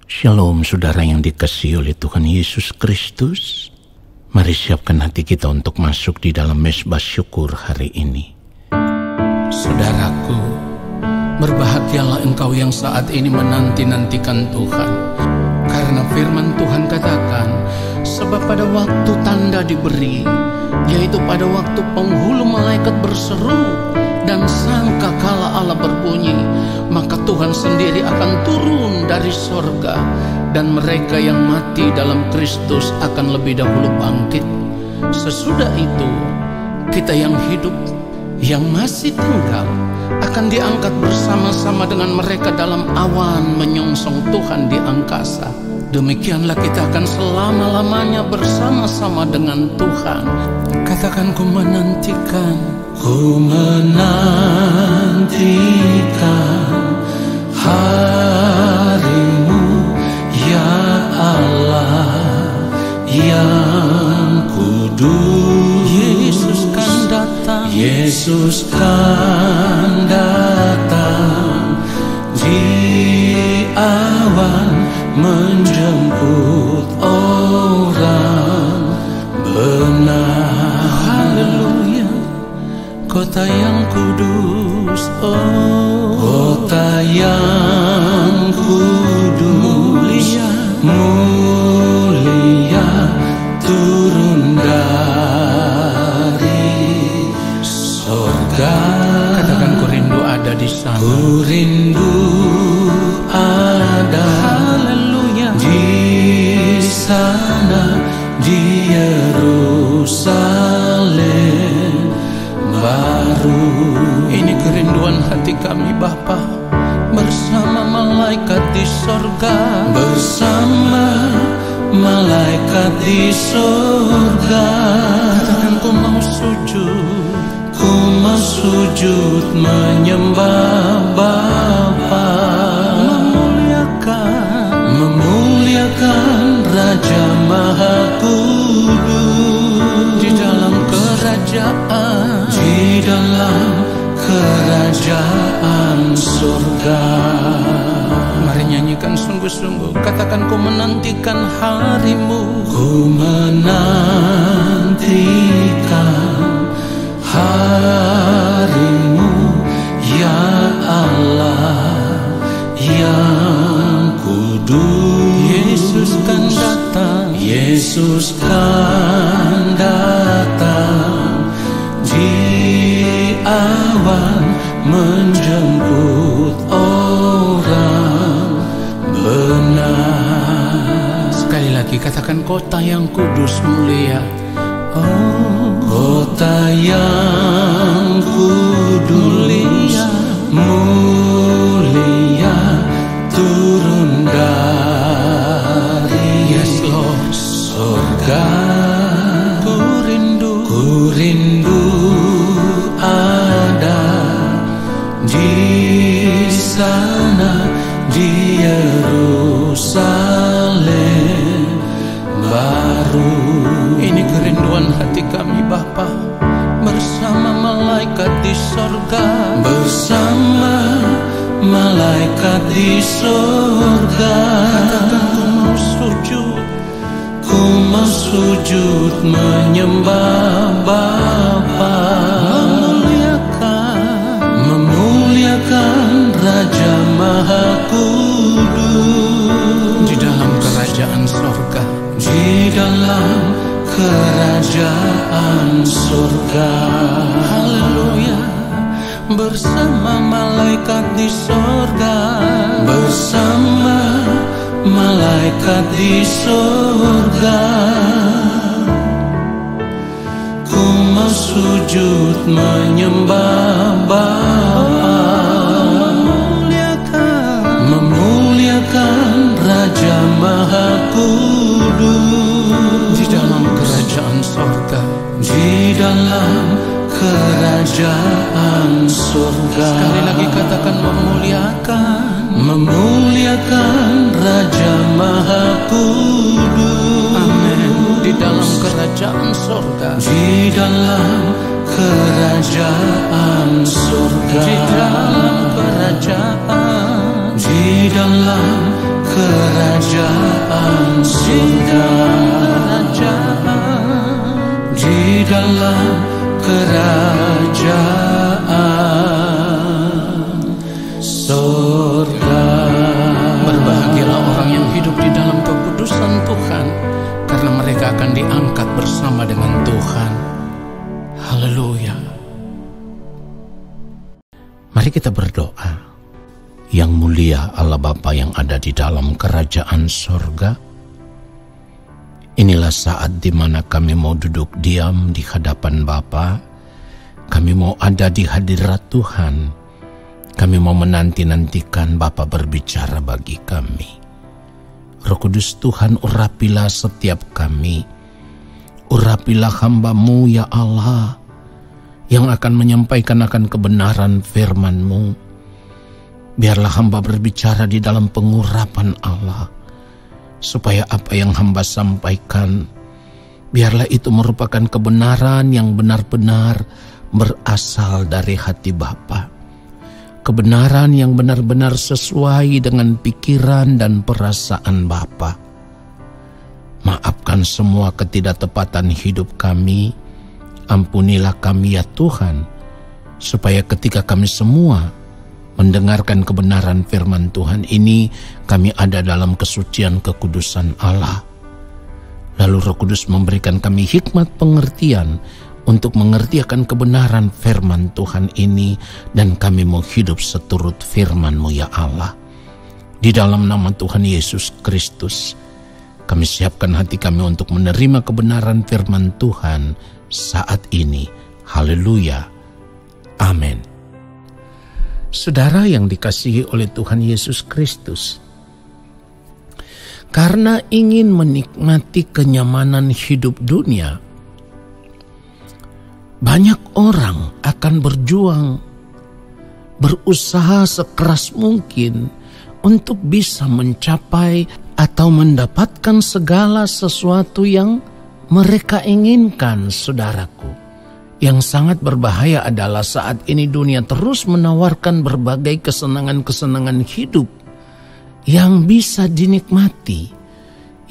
Shalom saudara yang dikasihi oleh Tuhan Yesus Kristus. Mari siapkan hati kita untuk masuk di dalam mezbah syukur hari ini. Saudaraku, berbahagialah engkau yang saat ini menanti-nantikan Tuhan. Karena firman Tuhan katakan, sebab pada waktu tanda diberi, yaitu pada waktu penghulu malaikat berseru dan sangkakala Allah berbunyi, maka Tuhan sendiri akan turun dari sorga, dan mereka yang mati dalam Kristus akan lebih dahulu bangkit. Sesudah itu, kita yang hidup, yang masih tinggal, akan diangkat bersama-sama dengan mereka dalam awan menyongsong Tuhan di angkasa. Demikianlah kita akan selama-lamanya bersama-sama dengan Tuhan. Katakan, ku menantikan, ku menantikan hari-Mu ya Allah yang kudus. Yesus kan datang, Yesus kan datang di awan menjemput orang benar. haleluya. Kota yang kudus, oh Kota yang kudus, mulia turun dari sorga. katakan, ku rindu ada di sana. Ku rindu ada Haleluya. di sana, di Yerusalem baru. Ini kerinduan hati kami Bapa, bersama malaikat di sorga, Bersama malaikat di sorga, katakan, ku mau sujud, ku mau sujud menyembah Bapa, memuliakan Raja Maha Kudus di dalam kerajaan. di dalam kerajaan surga. Mari nyanyikan sungguh-sungguh, katakan, ku menantikan hari-Mu. Ku menantikan hari-Mu ya Allah yang kudus. Yesus kan datang, Yesus kan datang di awan menjemput orang benar. sekali lagi katakan, kota yang kudus mulia, oh Kota yang kudus, mulia turun dari yes Lord. sorga. Ku rindu, Ku rindu ada di sana, di Yerusalem baru. ini kerinduan hati kami Bapa, bersama malaikat di sorga, Bersama malaikat di sorga, katakan, ku mau sujud, ku mau sujud menyembah Bapa, memuliakan Raja Maha Kudus di dalam kerajaan sorga. di dalam kerajaan surga. Haleluya. Bersama malaikat di sorga, Bersama malaikat di sorga, ku mau sujud menyembah Bapa, memuliakan Raja Maha Kudus di dalam kerajaan sorga. di dalam kerajaan surga. Sekali lagi katakan, memuliakan Raja Maha Kudus. amin. Di dalam kerajaan sorga, Di dalam kerajaan surga. di dalam kerajaan, Di dalam kerajaan surga, di dalam kerajaan surga. Berbahagialah orang yang hidup di dalam kekudusan Tuhan, karena mereka akan diangkat bersama dengan Tuhan. Haleluya. Mari kita berdoa. Yang mulia Allah Bapa yang ada di dalam kerajaan sorga, inilah saat di mana kami mau duduk diam di hadapan Bapa. Kami mau ada di hadirat Tuhan. Kami mau menanti-nantikan Bapa berbicara bagi kami. Roh Kudus Tuhan, urapilah setiap kami. Urapilah hamba-Mu ya Allah, yang akan menyampaikan akan kebenaran firman-Mu. Biarlah hamba berbicara di dalam pengurapan Allah, supaya apa yang hamba sampaikan, biarlah itu merupakan kebenaran yang benar-benar berasal dari hati Bapa. Kebenaran yang benar-benar sesuai dengan pikiran dan perasaan Bapa. Maafkan semua ketidaktepatan hidup kami, ampunilah kami ya Tuhan, supaya ketika kami semua mendengarkan kebenaran firman Tuhan ini, kami ada dalam kesucian kekudusan Allah. Lalu Roh Kudus memberikan kami hikmat pengertian untuk mengerti akan kebenaran firman Tuhan ini, dan kami mau hidup seturut firman-Mu ya Allah. Di dalam nama Tuhan Yesus Kristus, kami siapkan hati kami untuk menerima kebenaran firman Tuhan saat ini. Haleluya. Amin. Saudara yang dikasihi oleh Tuhan Yesus Kristus, karena ingin menikmati kenyamanan hidup dunia, banyak orang akan berjuang, berusaha sekeras mungkin untuk bisa mencapai atau mendapatkan segala sesuatu yang mereka inginkan, saudaraku. Yang sangat berbahaya adalah saat ini dunia terus menawarkan berbagai kesenangan-kesenangan hidup yang bisa dinikmati,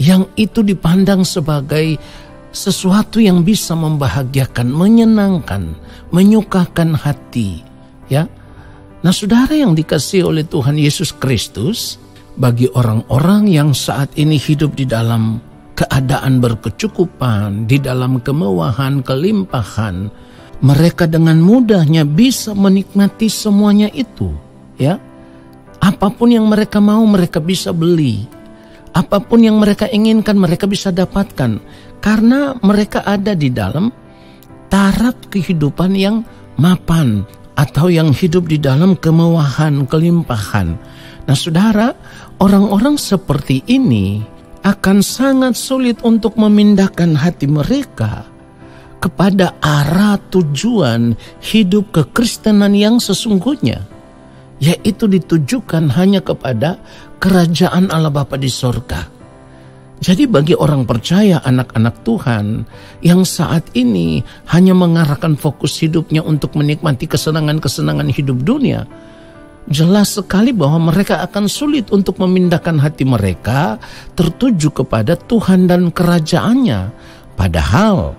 yang itu dipandang sebagai sesuatu yang bisa membahagiakan, menyenangkan, menyukakan hati, ya. Nah, saudara yang dikasihi oleh Tuhan Yesus Kristus, bagi orang-orang yang saat ini hidup di dalam keadaan berkecukupan, di dalam kemewahan, kelimpahan, mereka dengan mudahnya bisa menikmati semuanya itu, ya. Apapun yang mereka mau, mereka bisa beli. Apapun yang mereka inginkan, mereka bisa dapatkan, karena mereka ada di dalam taraf kehidupan yang mapan, atau yang hidup di dalam kemewahan, kelimpahan. Nah, saudara, orang-orang seperti ini akan sangat sulit untuk memindahkan hati mereka kepada arah tujuan hidup kekristenan yang sesungguhnya, yaitu ditujukan hanya kepada kerajaan Allah Bapa di sorga. Jadi bagi orang percaya, anak-anak Tuhan yang saat ini hanya mengarahkan fokus hidupnya untuk menikmati kesenangan-kesenangan hidup dunia, jelas sekali bahwa mereka akan sulit untuk memindahkan hati mereka tertuju kepada Tuhan dan kerajaannya. Padahal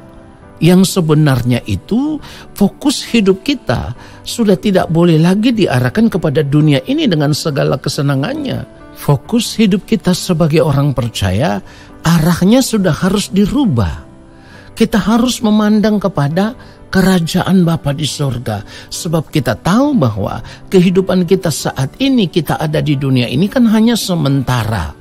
yang sebenarnya itu fokus hidup kita sudah tidak boleh lagi diarahkan kepada dunia ini dengan segala kesenangannya. Fokus hidup kita sebagai orang percaya arahnya sudah harus dirubah. Kita harus memandang kepada kerajaan Bapa di sorga. Sebab kita tahu bahwa kehidupan kita saat ini, kita ada di dunia ini kan hanya sementara.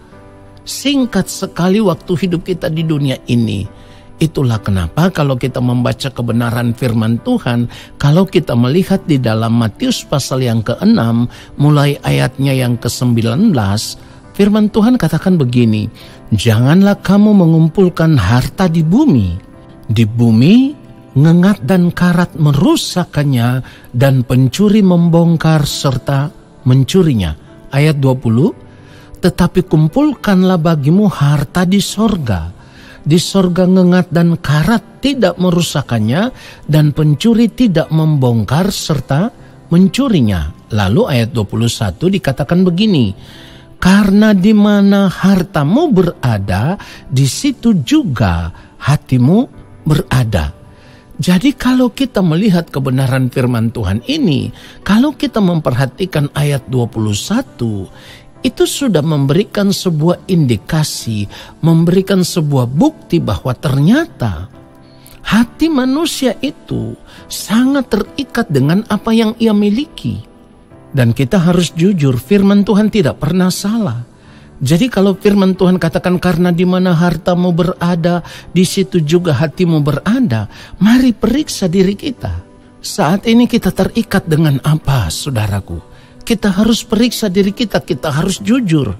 Singkat sekali waktu hidup kita di dunia ini. Itulah kenapa kalau kita membaca kebenaran firman Tuhan, kalau kita melihat di dalam Matius pasal yang ke-6, mulai ayatnya yang ke-19, firman Tuhan katakan begini, "Janganlah kamu mengumpulkan harta di bumi. Di bumi ngengat dan karat merusakannya, dan pencuri membongkar serta mencurinya." Ayat 20, "Tetapi kumpulkanlah bagimu harta di sorga. Di sorga ngengat dan karat tidak merusakannya, dan pencuri tidak membongkar serta mencurinya." Lalu ayat 21 dikatakan begini, Karena di mana hartamu berada, di situ juga hatimu berada. Jadi kalau kita melihat kebenaran firman Tuhan ini, kalau kita memperhatikan ayat 21, itu sudah memberikan sebuah indikasi, memberikan sebuah bukti bahwa ternyata hati manusia itu sangat terikat dengan apa yang ia miliki. Dan kita harus jujur, firman Tuhan tidak pernah salah. Jadi kalau firman Tuhan katakan karena di mana hartamu berada, di situ juga hatimu berada. Mari periksa diri kita. Saat ini kita terikat dengan apa, saudaraku? Kita harus periksa diri kita harus jujur.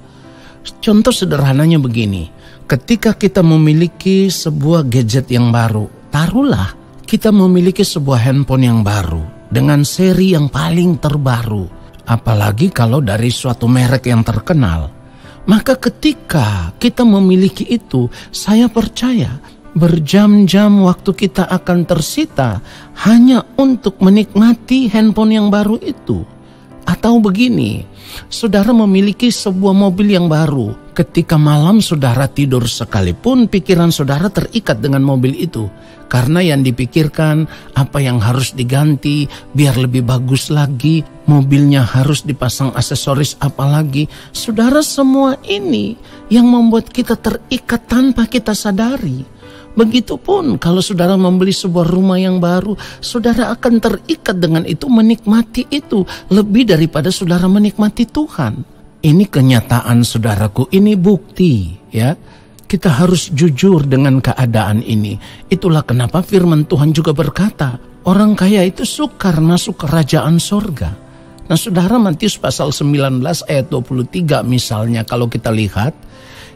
Contoh sederhananya begini, ketika kita memiliki sebuah gadget yang baru, taruhlah kita memiliki sebuah handphone yang baru dengan seri yang paling terbaru, apalagi kalau dari suatu merek yang terkenal. Maka ketika kita memiliki itu, saya percaya berjam-jam waktu kita akan tersita hanya untuk menikmati handphone yang baru itu. Atau begini, saudara memiliki sebuah mobil yang baru. Ketika malam saudara tidur sekalipun, pikiran saudara terikat dengan mobil itu. Karena yang dipikirkan apa yang harus diganti biar lebih bagus lagi, mobilnya harus dipasang aksesoris apa lagi. Saudara, semua ini yang membuat kita terikat tanpa kita sadari. Begitupun kalau saudara membeli sebuah rumah yang baru, saudara akan terikat dengan itu, menikmati itu lebih daripada saudara menikmati Tuhan. Ini kenyataan, saudaraku, ini bukti ya. Kita harus jujur dengan keadaan ini. Itulah kenapa firman Tuhan juga berkata, orang kaya itu sukar masuk kerajaan sorga. Nah saudara, Matius pasal 19 ayat 23 misalnya kalau kita lihat,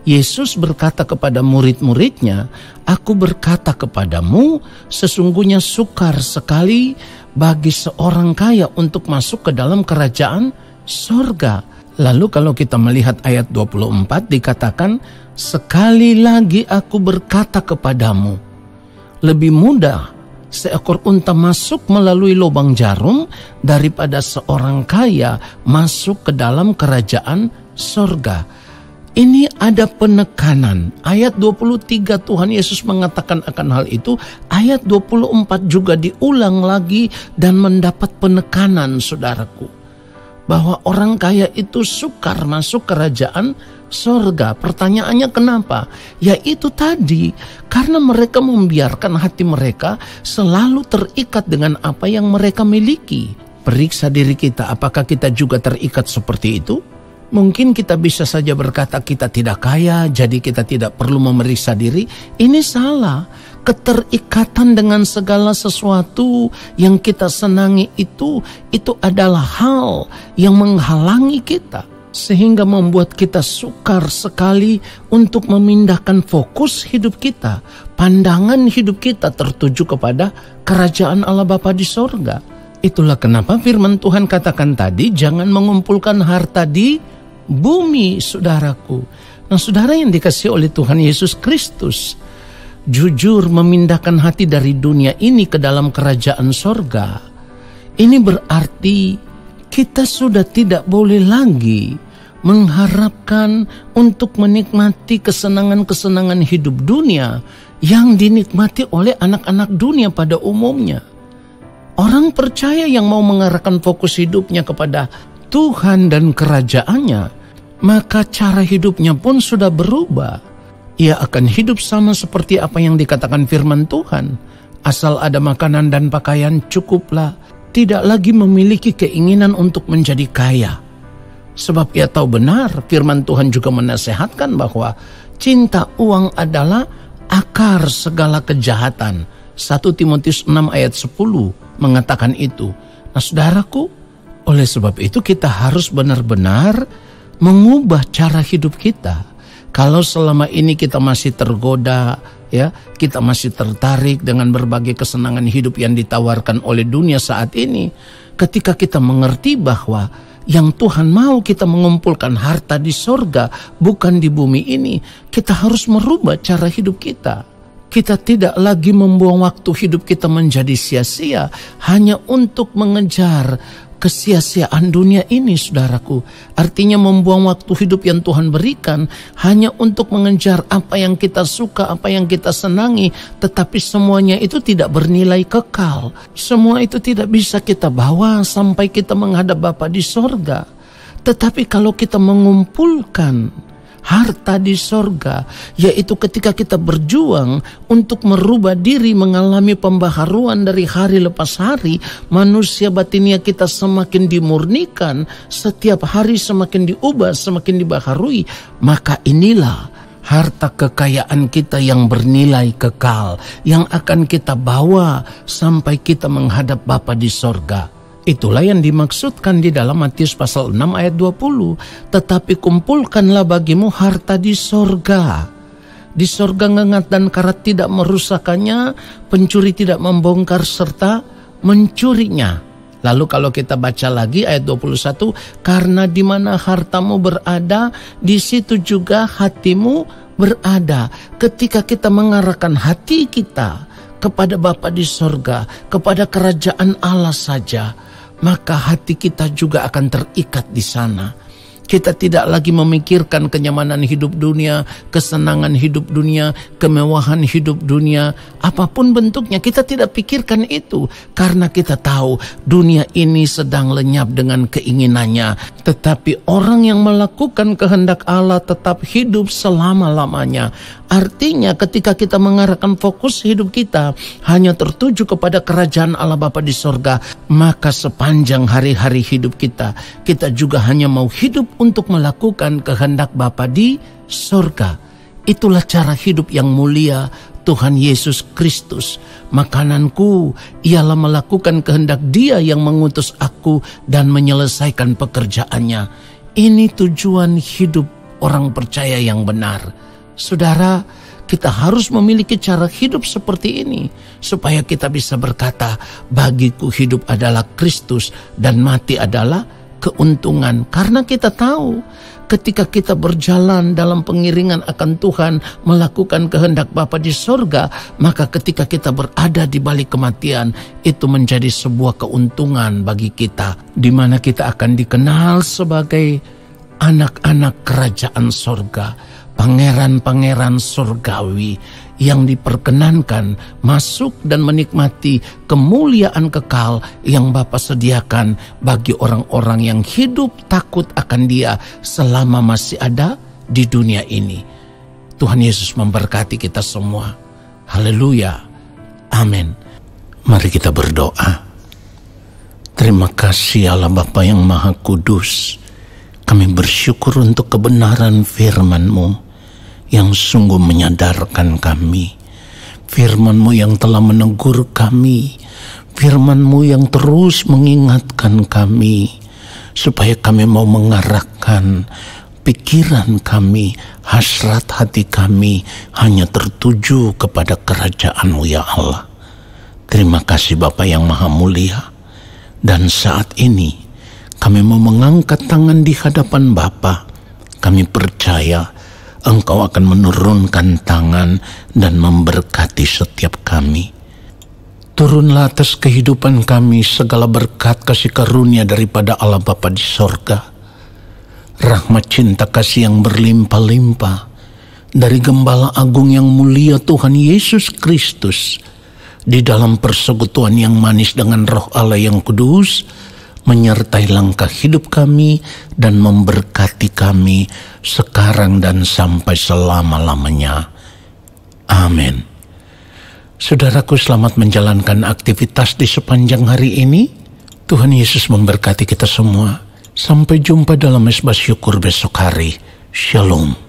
Yesus berkata kepada murid-muridnya, aku berkata kepadamu, sesungguhnya sukar sekali bagi seorang kaya untuk masuk ke dalam kerajaan sorga. Lalu kalau kita melihat ayat 24 dikatakan, sekali lagi aku berkata kepadamu, lebih mudah seekor unta masuk melalui lubang jarum daripada seorang kaya masuk ke dalam kerajaan sorga. Ini ada penekanan. Ayat 23 Tuhan Yesus mengatakan akan hal itu. Ayat 24 juga diulang lagi dan mendapat penekanan, saudaraku. Bahwa orang kaya itu sukar masuk kerajaan sorga. Pertanyaannya kenapa? Ya itu tadi, karena mereka membiarkan hati mereka selalu terikat dengan apa yang mereka miliki. Periksa diri kita, apakah kita juga terikat seperti itu? Mungkin kita bisa saja berkata kita tidak kaya, jadi kita tidak perlu memeriksa diri. Ini salah. Keterikatan dengan segala sesuatu yang kita senangi itu adalah hal yang menghalangi kita. Sehingga membuat kita sukar sekali untuk memindahkan fokus hidup kita. Pandangan hidup kita tertuju kepada kerajaan Allah Bapa di sorga. Itulah kenapa firman Tuhan katakan tadi, jangan mengumpulkan harta di bumi, saudaraku. Nah, saudara yang dikasihi oleh Tuhan Yesus Kristus, jujur memindahkan hati dari dunia ini ke dalam kerajaan sorga. Ini berarti kita sudah tidak boleh lagi mengharapkan untuk menikmati kesenangan-kesenangan hidup dunia yang dinikmati oleh anak-anak dunia pada umumnya. Orang percaya yang mau mengarahkan fokus hidupnya kepada Tuhan dan kerajaannya, maka cara hidupnya pun sudah berubah. Ia akan hidup sama seperti apa yang dikatakan firman Tuhan. Asal ada makanan dan pakaian cukuplah, tidak lagi memiliki keinginan untuk menjadi kaya. Sebab ia tahu benar firman Tuhan juga menasihatkan bahwa cinta uang adalah akar segala kejahatan. 1 Timotius 6 ayat 10 mengatakan itu. Nah saudaraku, oleh sebab itu kita harus benar-benar mengubah cara hidup kita. Kalau selama ini kita masih tergoda, ya, kita masih tertarik dengan berbagai kesenangan hidup yang ditawarkan oleh dunia saat ini, ketika kita mengerti bahwa yang Tuhan mau kita mengumpulkan harta di sorga, bukan di bumi ini, kita harus merubah cara hidup kita. Kita tidak lagi membuang waktu hidup kita menjadi sia-sia hanya untuk mengejar kesia-siaan dunia ini, saudaraku. Artinya membuang waktu hidup yang Tuhan berikan hanya untuk mengejar apa yang kita suka, apa yang kita senangi. Tetapi semuanya itu tidak bernilai kekal. Semua itu tidak bisa kita bawa sampai kita menghadap Bapa di sorga. Tetapi kalau kita mengumpulkan harta di sorga, yaitu ketika kita berjuang untuk merubah diri, mengalami pembaharuan dari hari lepas hari, manusia batinia kita semakin dimurnikan, setiap hari semakin diubah, semakin dibaharui, maka inilah harta kekayaan kita yang bernilai kekal, yang akan kita bawa sampai kita menghadap Bapa di sorga. Itulah yang dimaksudkan di dalam Matius pasal 6 ayat 20. Tetapi kumpulkanlah bagimu harta di sorga. Di sorga ngengat dan karat tidak merusakannya, pencuri tidak membongkar serta mencurinya. Lalu kalau kita baca lagi ayat 21, karena di mana hartamu berada, di situ juga hatimu berada. Ketika kita mengarahkan hati kita kepada Bapa di sorga, kepada kerajaan Allah saja, maka hati kita juga akan terikat di sana. Kita tidak lagi memikirkan kenyamanan hidup dunia, kesenangan hidup dunia, kemewahan hidup dunia, apapun bentuknya kita tidak pikirkan itu. Karena kita tahu dunia ini sedang lenyap dengan keinginannya. Tetapi orang yang melakukan kehendak Allah tetap hidup selama-lamanya. Artinya ketika kita mengarahkan fokus hidup kita hanya tertuju kepada kerajaan Allah Bapa di sorga, maka sepanjang hari-hari hidup kita juga hanya mau hidup untuk melakukan kehendak Bapa di sorga. Itulah cara hidup yang mulia Tuhan Yesus Kristus. Makananku ialah melakukan kehendak Dia yang mengutus aku dan menyelesaikan pekerjaannya. Ini tujuan hidup orang percaya yang benar. Saudara, kita harus memiliki cara hidup seperti ini supaya kita bisa berkata, bagiku hidup adalah Kristus dan mati adalah keuntungan. Karena kita tahu ketika kita berjalan dalam pengiringan akan Tuhan, melakukan kehendak Bapa di sorga, maka ketika kita berada di balik kematian, itu menjadi sebuah keuntungan bagi kita, di mana kita akan dikenal sebagai anak-anak kerajaan sorga, pangeran-pangeran surgawi yang diperkenankan masuk dan menikmati kemuliaan kekal yang Bapa sediakan bagi orang-orang yang hidup takut akan Dia selama masih ada di dunia ini. Tuhan Yesus memberkati kita semua. Haleluya. Amin. Mari kita berdoa. Terima kasih Allah Bapa yang Maha Kudus. Kami bersyukur untuk kebenaran firman-Mu yang sungguh menyadarkan kami, firman-Mu yang telah menegur kami, firman-Mu yang terus mengingatkan kami, supaya kami mau mengarahkan pikiran kami, hasrat hati kami hanya tertuju kepada kerajaan-Mu ya Allah. Terima kasih Bapa yang Maha Mulia. Dan saat ini kami mau mengangkat tangan di hadapan Bapa. Kami percaya Engkau akan menurunkan tangan dan memberkati setiap kami. Turunlah atas kehidupan kami segala berkat kasih karunia daripada Allah Bapa di sorga. Rahmat cinta kasih yang berlimpah-limpah dari Gembala Agung yang mulia Tuhan Yesus Kristus, di dalam persekutuan yang manis dengan Roh Allah yang kudus, menyertai langkah hidup kami dan memberkati kami sekarang dan sampai selama-lamanya. Amin. Saudaraku, selamat menjalankan aktivitas di sepanjang hari ini. Tuhan Yesus memberkati kita semua. Sampai jumpa dalam Mesbah Syukur besok hari. Shalom.